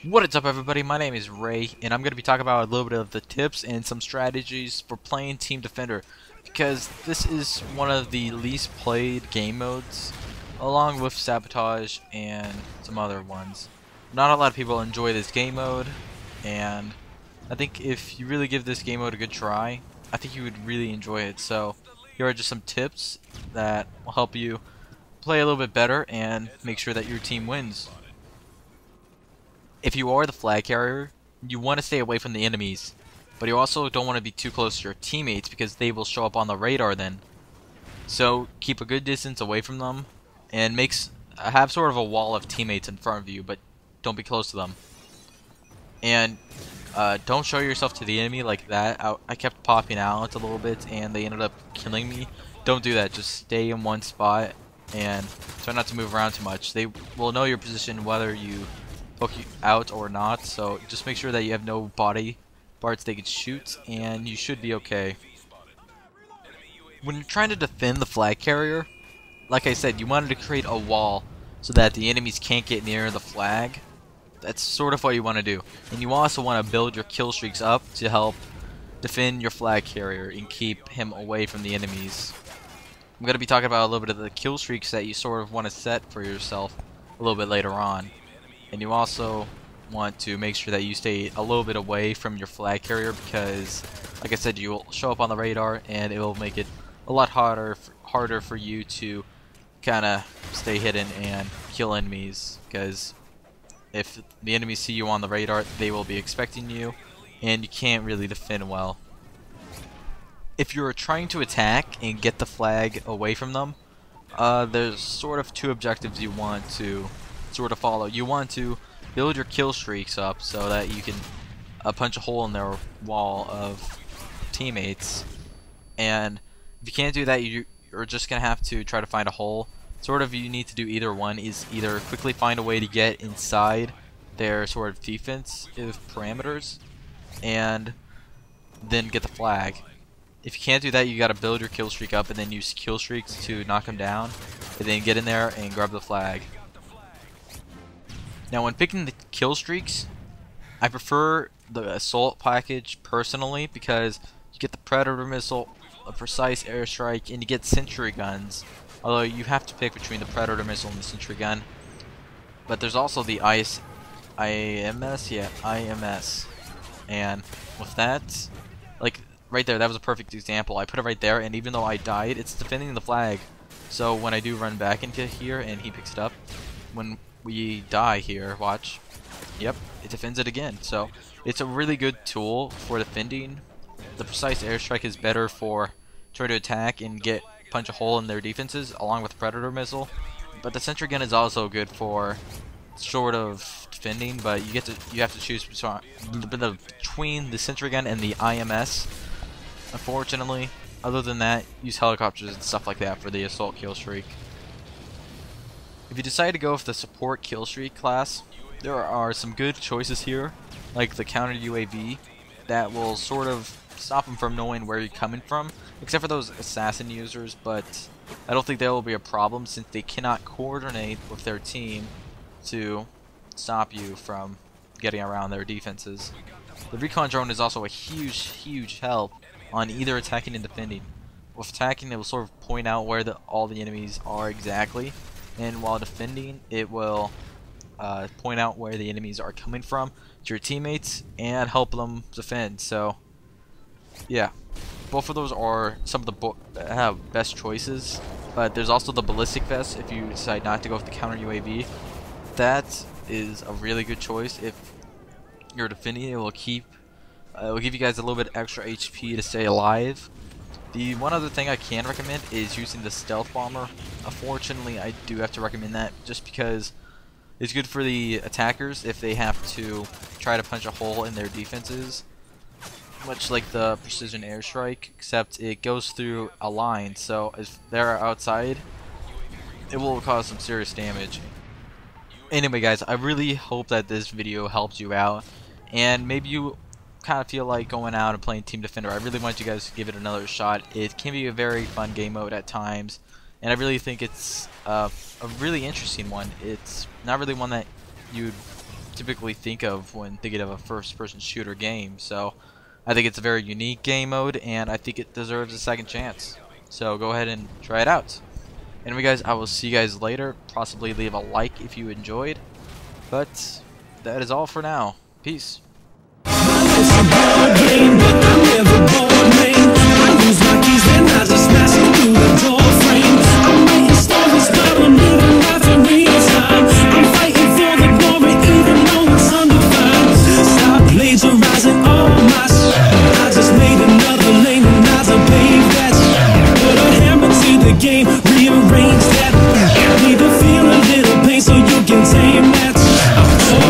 What is up, everybody? My name is Ray, and I'm going to be talking about a little bit of the tips and some strategies for playing Team Defender, because this is one of the least played game modes, along with Sabotage and some other ones. Not a lot of people enjoy this game mode, and I think if you really give this game mode a good try, I think you would really enjoy it. So here are just some tips that will help you play a little bit better and make sure that your team wins. If you are the flag carrier, you want to stay away from the enemies, but you also don't want to be too close to your teammates because they will show up on the radar then. So keep a good distance away from them and have sort of a wall of teammates in front of you, but don't be close to them. And don't show yourself to the enemy like that. I kept popping out a little bit and they ended up killing me. Don't do that. Just stay in one spot and try not to move around too much. They will know your position whether you poke you out or not, so just make sure that you have no body parts they could shoot, and you should be okay. When you're trying to defend the flag carrier, like I said, you wanted to create a wall so that the enemies can't get near the flag. That's sort of what you want to do. And you also want to build your kill streaks up to help defend your flag carrier and keep him away from the enemies. I'm going to be talking about a little bit of the kill streaks that you sort of want to set for yourself a little bit later on. And you also want to make sure that you stay a little bit away from your flag carrier because, like I said, you will show up on the radar and it will make it a lot harder for you to kind of stay hidden and kill enemies, because if the enemies see you on the radar, they will be expecting you and you can't really defend well. If you're trying to attack and get the flag away from them, there's sort of two objectives you want to sort of follow. You want to build your kill streaks up so that you can punch a hole in their wall of teammates, and if you can't do that, you're just gonna have to try to find a hole. Sort of, you need to do either one. Is either quickly find a way to get inside their sort of defensive parameters and then get the flag. If you can't do that, you gotta build your kill streak up and then use kill streaks to knock them down, and then get in there and grab the flag. Now, when picking the kill streaks, I prefer the assault package personally because you get the Predator missile, a precise airstrike, and you get sentry guns. Although you have to pick between the Predator missile and the sentry gun. But there's also the IMS, IMS. And with that, like right there, that was a perfect example. I put it right there, and even though I died, it's defending the flag. So when I do run back into here and he picks it up, when we die here, watch, yep, it defends it again. So it's a really good tool for defending. The precise airstrike is better for trying to attack and punch a hole in their defenses along with the Predator missile, but the sentry gun is also good for sort of defending, but you have to choose between the sentry gun and the IMS, unfortunately. Other than that, use helicopters and stuff like that for the assault kill streak. If you decide to go with the support kill streak class, there are some good choices here, like the counter UAV, that will sort of stop them from knowing where you're coming from, except for those assassin users, but I don't think that will be a problem since they cannot coordinate with their team to stop you from getting around their defenses. The recon drone is also a huge help on either attacking and defending. With attacking, it will sort of point out where all the enemies are exactly, and while defending, it will point out where the enemies are coming from to your teammates and help them defend. So yeah, both of those are some of the best choices, but there's also the ballistic vest if you decide not to go with the counter UAV. That is a really good choice. If you're defending, it will give you guys a little bit extra HP to stay alive. The one other thing I can recommend is using the stealth bomber. Unfortunately, I do have to recommend that just because it's good for the attackers if they have to try to punch a hole in their defenses, much like the precision airstrike, except it goes through a line, so if they're outside, it will cause some serious damage. Anyway guys, I really hope that this video helps you out, and maybe you kind of feel like going out and playing Team Defender. I really want you guys to give it another shot. It can be a very fun game mode at times, and I really think it's a really interesting one. It's not really one that you'd typically think of when thinking of a first-person shooter game. So I think it's a very unique game mode, and I think it deserves a second chance. So go ahead and try it out. Anyway guys, I will see you guys later. Possibly leave a like if you enjoyed. But that is all for now. Peace. Game, rearrange that. Need to feel a little pain so you can tame that.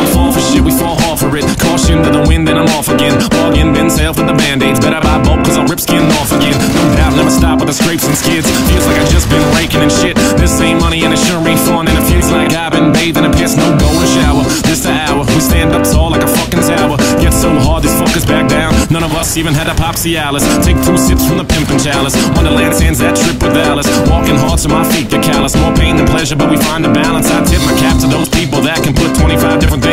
Fall for shit, we fall hard for it. Caution to the wind, then I'm off again. Bargain, bin sale for the band-aids. Better buy bulk cause I'll rip skin off again. No doubt, never stop with the scrapes and skids. Feels like I just been raking and shit. This ain't money and it sure ain't fun. And it feels like I've been bathing in piss. No go and shower, this the hour. We stand up tall like a fucking tower. Get so hard, these fuckers back down. None of us even had a Popsy-Alice. Take 2 sips from the pimpin' chalice. Wonderland sands that trip with Alice. Walking hard so my feet get callous. More pain than pleasure, but we find a balance. I tip my cap to those people that can put 25 different things